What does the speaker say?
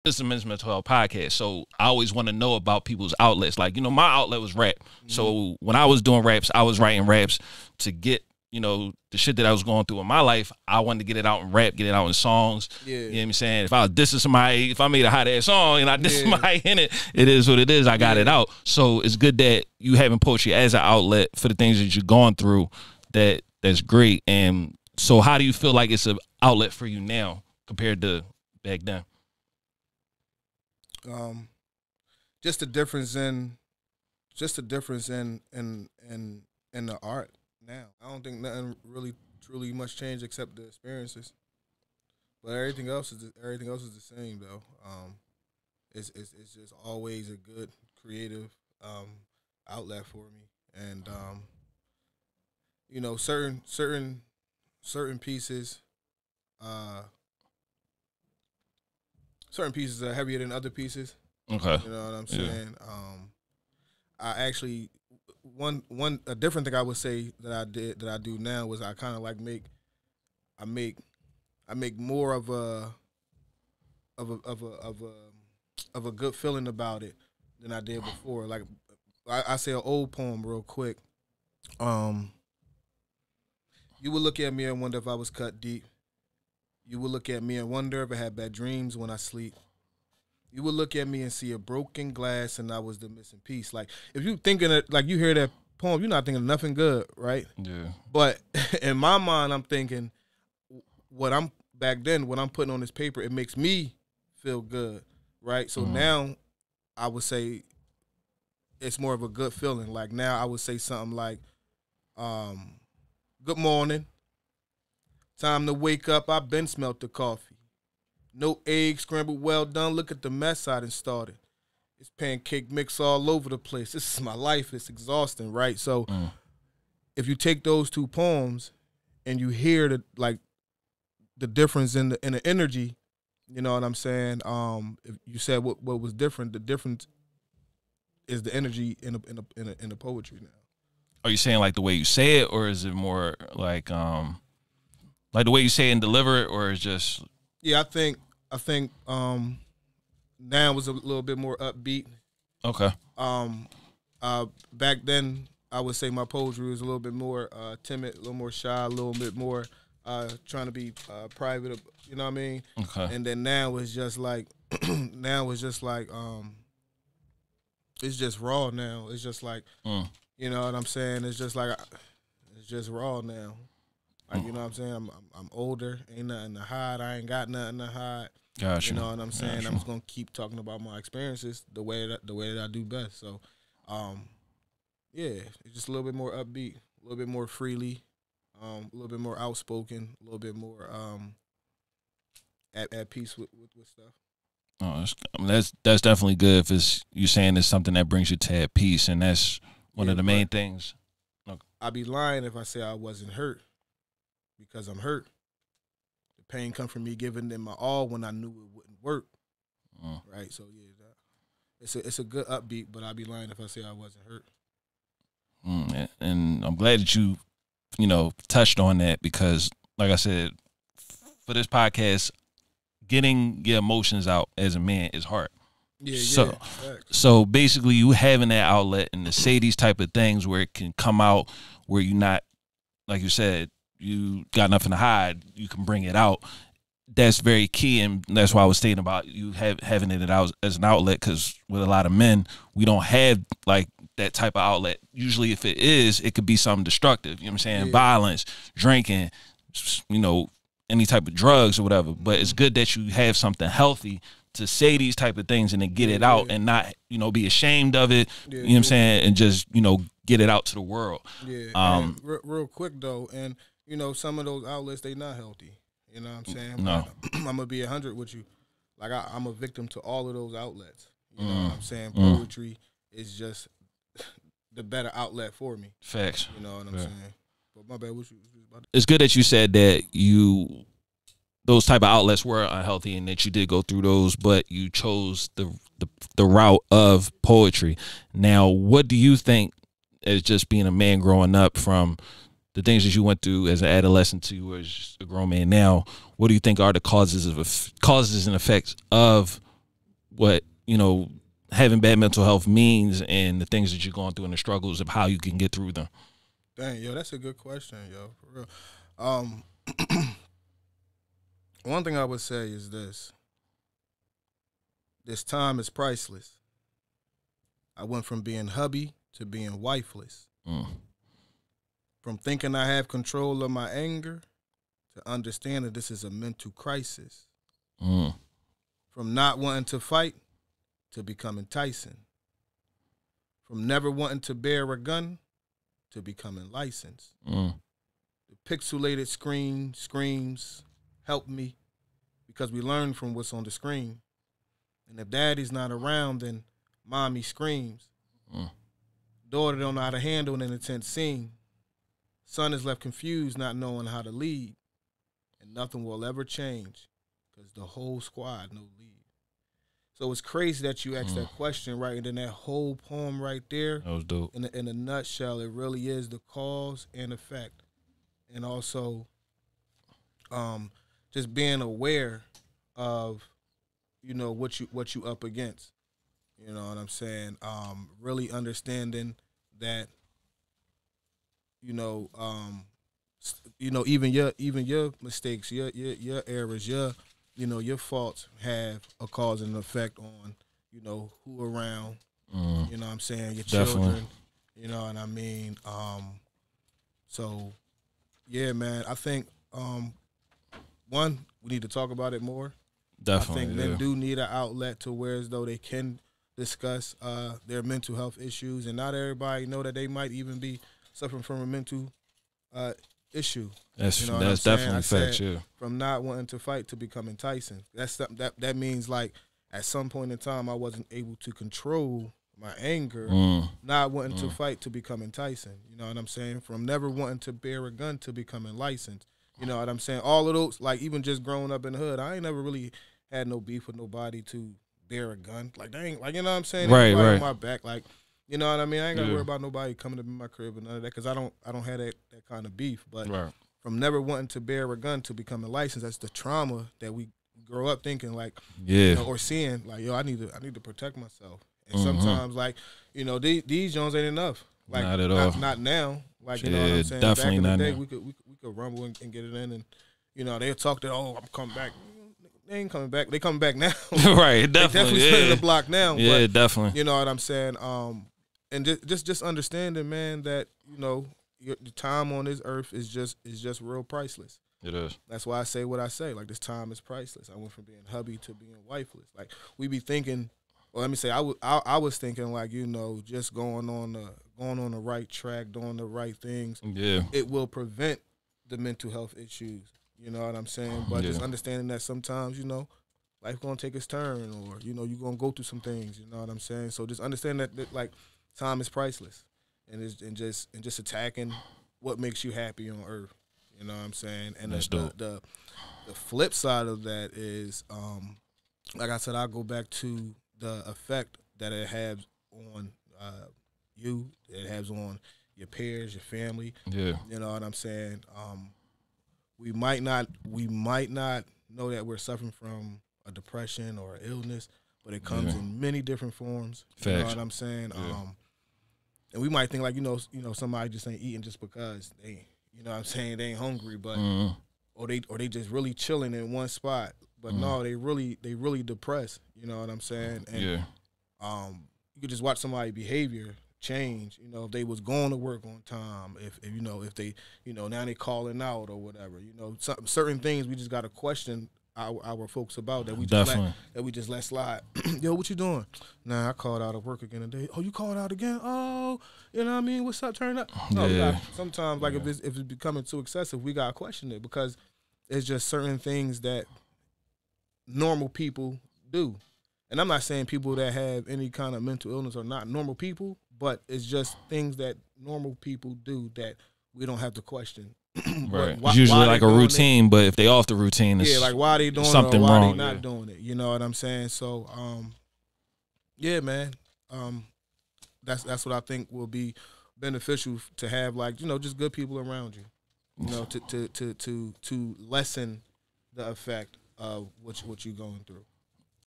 this is a Mr.Pf podcast, so I always want to know about people's outlets. Like, you know, my outlet was rap. So when I was doing raps, I was writing raps to get, you know, the shit that I was going through in my life. I wanted to get it out in rap, get it out in songs. Yeah. You know what I'm saying? If I was dissing somebody, if I made a hot ass song and I diss somebody in it, it is what it is. I got it out. So it's good that you having poetry as an outlet for the things that you're going through. That's great. And so how do you feel like it's an outlet for you now compared to back then? Just the difference in the art now. I don't think nothing really truly much changed except the experiences. But everything else is the same though. It's just always a good creative outlet for me. And you know, certain pieces are heavier than other pieces. Okay. You know what I'm saying? I actually a different thing I would say that I do now was I kind of like make more of a good feeling about it than I did before. Like I say an old poem real quick. You would look at me and wonder if I was cut deep. You would look at me and wonder if I had bad dreams when I sleep. You would look at me and see a broken glass and I was the missing piece. Like, if you thinking it, like you hear that poem, you're not thinking nothing good, right? Yeah. But in my mind, I'm thinking what I'm putting on this paper, it makes me feel good, right? So now I would say it's more of a good feeling. Like now I would say something like, good morning. Time to wake up. I've been smelt the coffee. No eggs, scrambled, well done. Look at the mess I done started. It's pancake mix all over the place. This is my life. It's exhausting, right? So if you take those two poems and you hear the difference in the energy, you know what I'm saying? If you said what was different, the difference is the energy in the poetry now. Are you saying like the way you say it, or is it more like the way you say it and deliver it, or is just? Yeah, I think now was a little bit more upbeat. Okay. Back then I would say my poetry was a little bit more timid, a little more shy, a little bit more trying to be private. You know what I mean? Okay. And then now it's just like it's just raw now. It's just like you know what I'm saying? It's just like it's just raw now. Like, you know what I'm saying? I'm older. Ain't nothing to hide. I ain't got nothing to hide. Gotcha. You know what I'm saying? I'm just gonna keep talking about my experiences the way that I do best. So, yeah, it's just a little bit more upbeat, a little bit more freely, a little bit more outspoken, a little bit more at peace with stuff. Oh, that's definitely good. If you saying it's something that brings you to at peace, and that's one of the main things. Okay. I'd be lying if I say I wasn't hurt. Because I'm hurt. The pain come from me giving them my all when I knew it wouldn't work. Right? So yeah, it's a good upbeat, but I'd be lying if I say I wasn't hurt. And I'm glad that you touched on that, because like I said, for this podcast, getting your emotions out as a man is hard. Yeah, so basically you having that outlet and to say these type of things where it can come out, where you're not, like you said, you got nothing to hide, you can bring it out. That's very key, and that's why I was stating about you having it out as an outlet, because with a lot of men, we don't have like that type of outlet. Usually if it is, it could be something destructive, you know what I'm saying? Yeah. Violence, drinking, any type of drugs or whatever. But it's good that you have something healthy to say these type of things and then get it out and not, be ashamed of it, you know what I'm saying, and just, get it out to the world. Yeah. Real quick though, and some of those outlets, they not healthy. You know what I'm saying? No. I'm going to be 100 with you. Like, I'm a victim to all of those outlets. You know what I'm saying? Poetry is just the better outlet for me. Facts. You know what I'm saying? But my bad, what you about to... It's good that you said that those type of outlets were unhealthy and that you did go through those, but you chose the route of poetry. Now, what do you think, as just being a man growing up, from the things that you went through as an adolescent to as a grown man now, what do you think are the causes and effects of what, you know, having bad mental health means and the things that you're going through and the struggles of how you can get through them. Dang, yo, that's a good question, yo, for real. One thing I would say is this. This time is priceless. I went from being hubby to being wifeless. From thinking I have control of my anger to understanding this is a mental crisis. From not wanting to fight to becoming Tyson. From never wanting to bear a gun to becoming licensed. The pixelated screen screams, help me, because we learn from what's on the screen. And if daddy's not around, then mommy screams. Daughter don't know how to handle an intense scene. Son is left confused, not knowing how to lead. And nothing will ever change because the whole squad no lead. So it's crazy that you asked that question, right? And then that whole poem right there. That was dope. In a nutshell, it really is the cause and effect. And also just being aware of, you know, what you up against. You know what I'm saying? Really understanding that, even your mistakes, your errors, your faults have a cause and an effect on, you know, who around, you know what I'm saying, your children, you know what I mean? So, yeah, man, I think, one, we need to talk about it more. Definitely, I think men do need an outlet to where as though they can discuss their mental health issues, and not everybody know that they might even be suffering from a mental issue. That's that's definitely fact, yeah. From not wanting to fight to becoming Tyson. That's something that means, like, at some point in time I wasn't able to control my anger, not wanting to fight to becoming Tyson. You know what I'm saying? From never wanting to bear a gun to becoming licensed. You know what I'm saying? All of those, like, even just growing up in the hood, I ain't never really had no beef with nobody to bear a gun. Like, they ain't, like, you know what I'm saying? Right. On my back, like, you know what I mean? I ain't got to worry about nobody coming up in my crib and none of that, because I don't have that kind of beef. But from never wanting to bear a gun to becoming licensed, that's the trauma that we grow up thinking, like, you know, or seeing, like, yo, I need to protect myself. And sometimes, like, you know, these Jones ain't enough. Like, not at all. Not now. Like, you know what I'm saying? Definitely back in the day, now. we could rumble and get it in, and, you know, they'll talk that, oh, I'm coming back. They ain't coming back. They coming back now. Right, definitely. They definitely spinning the block now. Yeah, but, definitely. You know what I'm saying? And just understanding, man, that, you know, your time on this earth is just real priceless. It is. That's why I say what I say. Like, this time is priceless. I went from being hubby to being wifeless. Like, we be thinking, well, let me say, I was thinking, like, you know, just going on the right track, doing the right things. Yeah. It will prevent the mental health issues. You know what I'm saying? But just understanding that sometimes, you know, life gonna take its turn, or, you know, you're gonna go through some things. You know what I'm saying? So just understand that like, time is priceless, and just attacking what makes you happy on earth. You know what I'm saying? And the flip side of that is, like I said, I'll go back to the effect that it has on you, it has on your peers, your family. Yeah. You know what I'm saying? We might not know that we're suffering from a depression or an illness, but it comes in many different forms. Facts. You know what I'm saying? Yeah. And we might think, like, you know, somebody just ain't eating just because they, you know what I'm saying, they ain't hungry, but or they just really chilling in one spot. But no, they really depressed. You know what I'm saying? And you could just watch somebody's behavior change. You know, if they was going to work on time, if you know, if they, you know, now they calling out or whatever. You know, certain things we just got to question our folks about, that we just let slide. Yo, what you doing? Nah, I called out of work again today. Oh, you called out again? Oh, you know what I mean? What's up? Turn up. No, sometimes, like, if it's becoming too excessive, we gotta question it, because it's just certain things that normal people do. And I'm not saying people that have any kind of mental illness are not normal people, but it's just things that normal people do that we don't have to question. Right. It's usually like a routine, but if they off the routine, it's like, why they doing something it, or why wrong. they not doing it. You know what I'm saying? So, yeah, man. That's what I think will be beneficial to have, like, you know, just good people around you. You know, to lessen the effect of what you're going through.